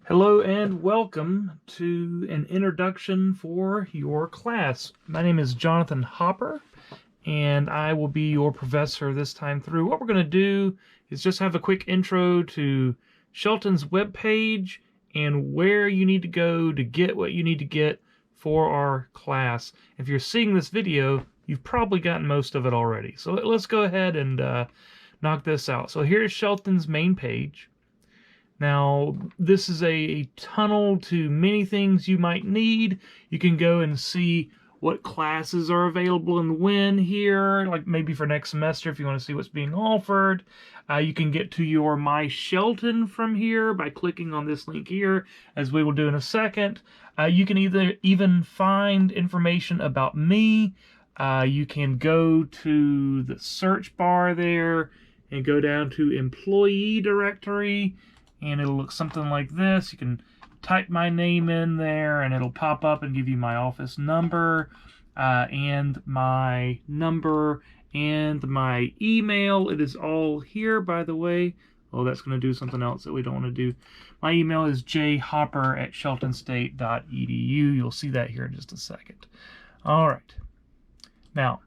Hello and welcome to an introduction for your class. My name is Jonathan Hopper and I will be your professor this time through. What we're going to do is just have a quick intro to Shelton's webpage and where you need to go to get what you need to get for our class. If you're seeing this video, you've probably gotten most of it already. So let's go ahead and knock this out. So here's Shelton's main page. Now, this is a tunnel to many things you might need. You can go and see what classes are available and when here, like maybe for next semester if you want to see what's being offered. You can get to your My Shelton from here by clicking on this link here, as we will do in a second. You can even find information about me. You can go to the search bar there and go down to Employee Directory. And it'll look something like this. You can type my name in there and it'll pop up and give you my office number and my number and my email. It is all here, by the way. Oh, that's going to do something else that we don't want to do. My email is jhopper@sheltonstate.edu. You'll see that here in just a second. All right. Now,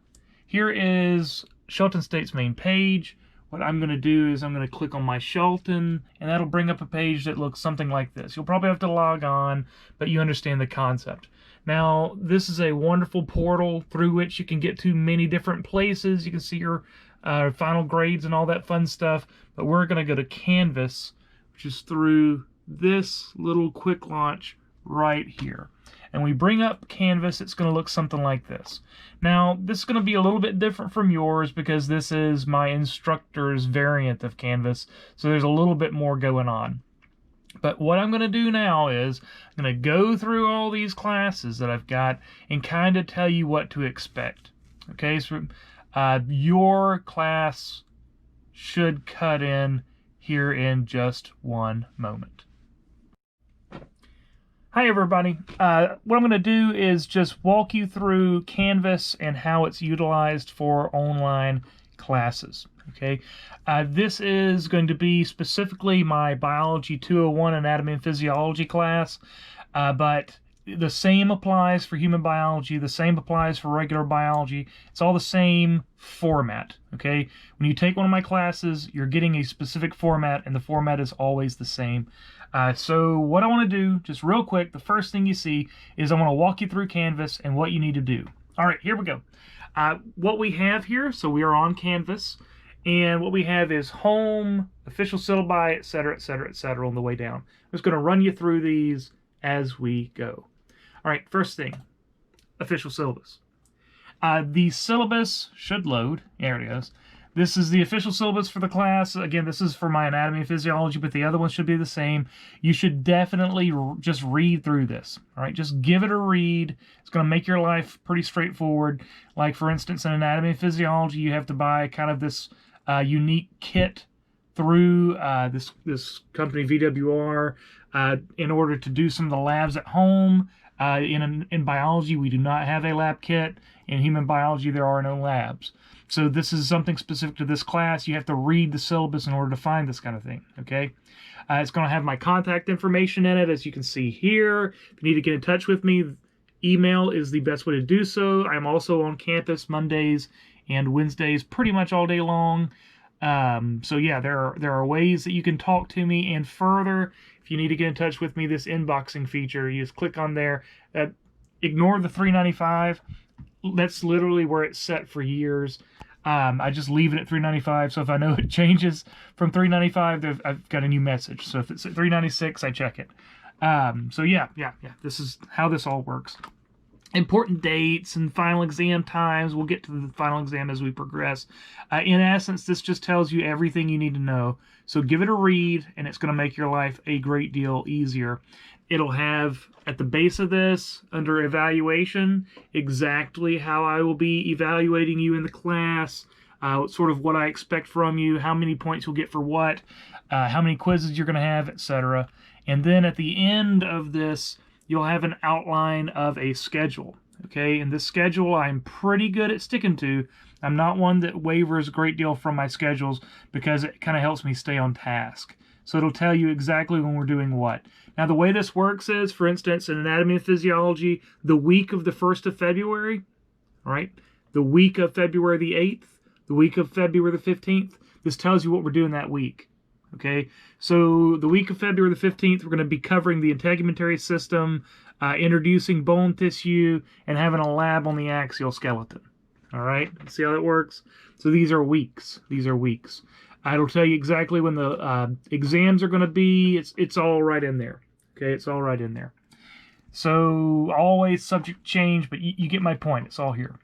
here is Shelton State's main page. What I'm going to do is I'm going to click on My Shelton, and that'll bring up a page that looks something like this. You'll probably have to log on, but you understand the concept. Now, this is a wonderful portal through which you can get to many different places. You can see your final grades and all that fun stuff, but we're going to go to Canvas, which is through this little quick launch right here. And we bring up Canvas, it's going to look something like this. Now, this is going to be a little bit different from yours because this is my instructor's variant of Canvas, so there's a little bit more going on. But what I'm going to do now is I'm going to go through all these classes that I've got and kind of tell you what to expect. Okay, so your class should cut in here in just one moment. Hi everybody. What I'm going to do is just walk you through Canvas and how it's utilized for online classes. Okay, this is going to be specifically my Biology 201 Anatomy and Physiology class, but the same applies for human biology, the same applies for regular biology. It's all the same format, okay? When you take one of my classes, you're getting a specific format, and the format is always the same. So what I want to do, just real quick, the first thing you see is I want to walk you through Canvas and what you need to do. All right, here we go. What we have here, so we are on Canvas, and what we have is home, official syllabi, etc., etc., etc. on the way down. I'm just going to run you through these as we go. All right, first thing, official syllabus. The syllabus should load. There it is. This is the official syllabus for the class. Again, this is for my anatomy and physiology, but the other one should be the same. You should definitely just read through this. All right, just give it a read. It's going to make your life pretty straightforward. Like, for instance, in anatomy and physiology, you have to buy kind of this unique kit through this company, VWR, in order to do some of the labs at home. In biology, we do not have a lab kit. In human biology, there are no labs. So this is something specific to this class. You have to read the syllabus in order to find this kind of thing, okay? It's going to have my contact information in it, as you can see here. If you need to get in touch with me, email is the best way to do so. I'm also on campus Mondays and Wednesdays pretty much all day long. So yeah, there are ways that you can talk to me, and further, if you need to get in touch with me, this inboxing feature, you just click on there. Ignore the $3.95. That's literally where it's set for years. I just leave it at $3.95, so if I know it changes from $3.95, I've got a new message. So if it's at $3.96, I check it. So yeah, this is how this all works. Important dates and final exam times. We'll get to the final exam as we progress. In essence, this just tells you everything you need to know. So give it a read, and it's going to make your life a great deal easier. It'll have, at the base of this, under evaluation, exactly how I will be evaluating you in the class, sort of what I expect from you, how many points you'll get for what, how many quizzes you're going to have, etc. And then at the end of this, you'll have an outline of a schedule, okay? And this schedule I'm pretty good at sticking to. I'm not one that wavers a great deal from my schedules because it kind of helps me stay on task. So it'll tell you exactly when we're doing what. Now, the way this works is, for instance, in anatomy and physiology, the week of the 1st of February, all right, the week of February the 8th, the week of February the 15th, this tells you what we're doing that week. Okay, so the week of February the 15th, we're going to be covering the integumentary system, introducing bone tissue, and having a lab on the axial skeleton. All right, see how that works? So these are weeks. These are weeks. It'll tell you exactly when the exams are going to be. It's all right in there. Okay, it's all right in there. So always subject change, but you get my point. It's all here.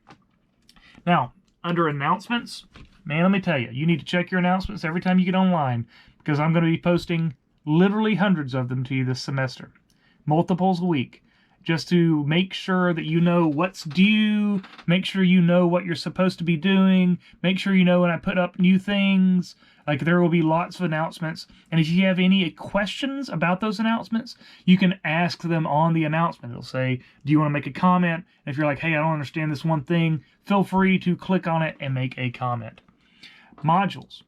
Now, under announcements, man, let me tell you, you need to check your announcements every time you get online, because I'm going to be posting literally hundreds of them to you this semester. Multiples a week. Just to make sure that you know what's due, make sure you know what you're supposed to be doing, make sure you know when I put up new things. Like, there will be lots of announcements. And if you have any questions about those announcements, you can ask them on the announcement. It'll say, do you want to make a comment? And if you're like, hey, I don't understand this one thing, feel free to click on it and make a comment. Modules.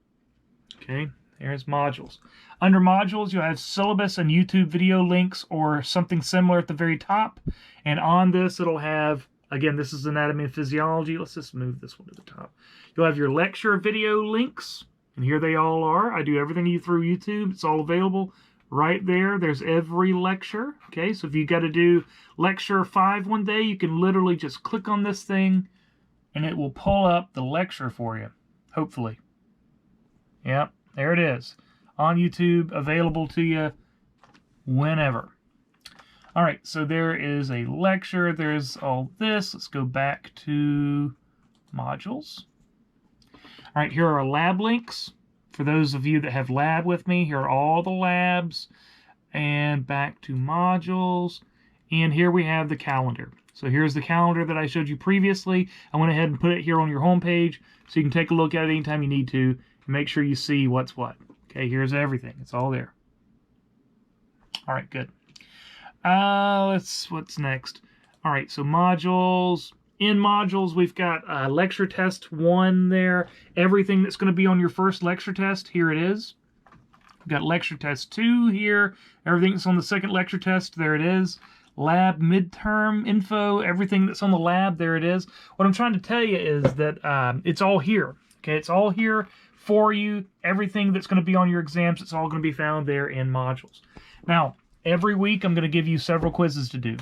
Okay, there's modules. Under modules, you'll have syllabus and YouTube video links or something similar at the very top. And on this, it'll have, again, this is anatomy and physiology. Let's just move this one to the top. You'll have your lecture video links, and here they all are. I do everything through YouTube. It's all available right there. There's every lecture. Okay, so if you got to do lecture 5 one day, you can literally just click on this thing, and it will pull up the lecture for you, hopefully. Yep, there it is. On YouTube, available to you whenever. All right, so there is a lecture. There's all this. Let's go back to modules. All right, here are lab links. For those of you that have lab with me, here are all the labs. And back to modules. And here we have the calendar. So here's the calendar that I showed you previously. I went ahead and put it here on your home page so you can take a look at it anytime you need to and make sure you see what's what. Okay, here's everything. It's all there. All right, good. What's next? All right, so modules. In modules, we've got lecture test 1 there. Everything that's going to be on your first lecture test, here it is. We've got lecture test 2 here. Everything that's on the second lecture test, there it is. Lab midterm info, everything that's on the lab, there it is. What I'm trying to tell you is that it's all here. Okay, it's all here for you. Everything that's going to be on your exams, it's all going to be found there in modules. Now, every week I'm going to give you several quizzes to do.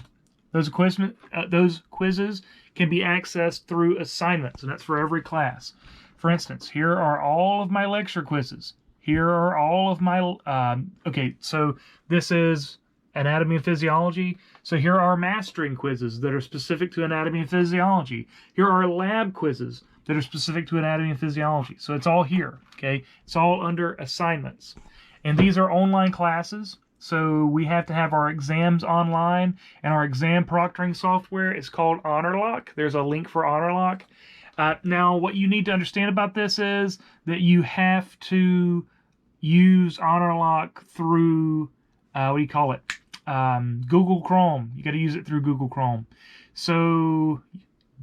Those quizzes can be accessed through assignments, and that's for every class. For instance, here are all of my lecture quizzes. Here are all of my, okay, so this is anatomy and physiology. So here are mastering quizzes that are specific to anatomy and physiology. Here are lab quizzes that are specific to anatomy and physiology. So it's all here, okay? It's all under assignments. And these are online classes, so we have to have our exams online, and our exam proctoring software is called HonorLock. There's a link for HonorLock. Now, what you need to understand about this is that you have to use HonorLock through, Google Chrome. You got to use it through Google Chrome. So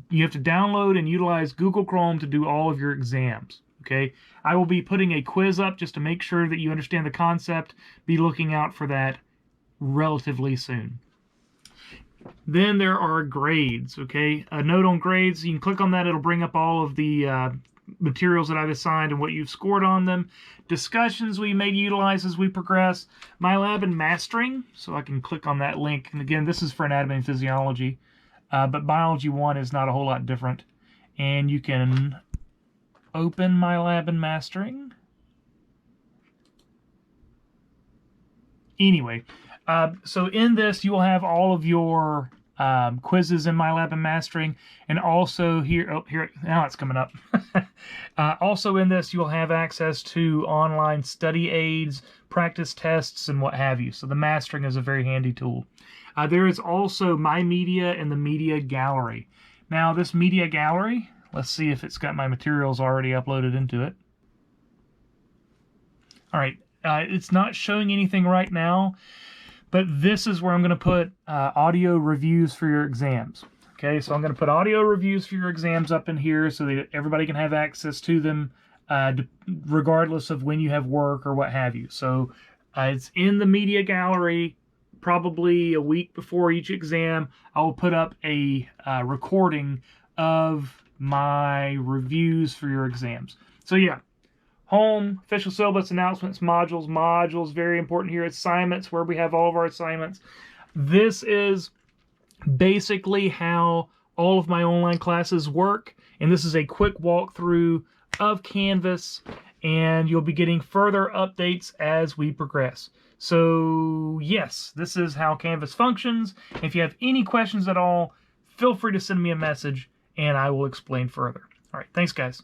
you have to download and utilize Google Chrome to do all of your exams. Okay, I will be putting a quiz up just to make sure that you understand the concept. Be looking out for that relatively soon. Then there are grades. Okay, a note on grades. You can click on that. It'll bring up all of the materials that I've assigned and what you've scored on them. Discussions we may utilize as we progress. My lab and mastering. So I can click on that link. And again, this is for anatomy and physiology. But biology 1 is not a whole lot different. And you can open my lab and mastering. Anyway, so in this you will have all of your quizzes in my lab and mastering, and also here, here now it's coming up. Also in this you'll have access to online study aids, practice tests, and what have you. So the mastering is a very handy tool. There is also my media and the media gallery. Now this media gallery, let's see if it's got my materials already uploaded into it. All right, it's not showing anything right now, but this is where I'm going to put audio reviews for your exams. Okay, so I'm going to put audio reviews for your exams up in here so that everybody can have access to them regardless of when you have work or what have you. So It's in the media gallery. Probably a week before each exam, I will put up a recording of my reviews for your exams. So yeah, home, official syllabus, announcements, modules, very important here. Assignments, where we have all of our assignments. This is basically how all of my online classes work, and this is a quick walkthrough of Canvas, and you'll be getting further updates as we progress. So yes, this is how Canvas functions. If you have any questions at all, feel free to send me a message and I will explain further. All right, thanks guys.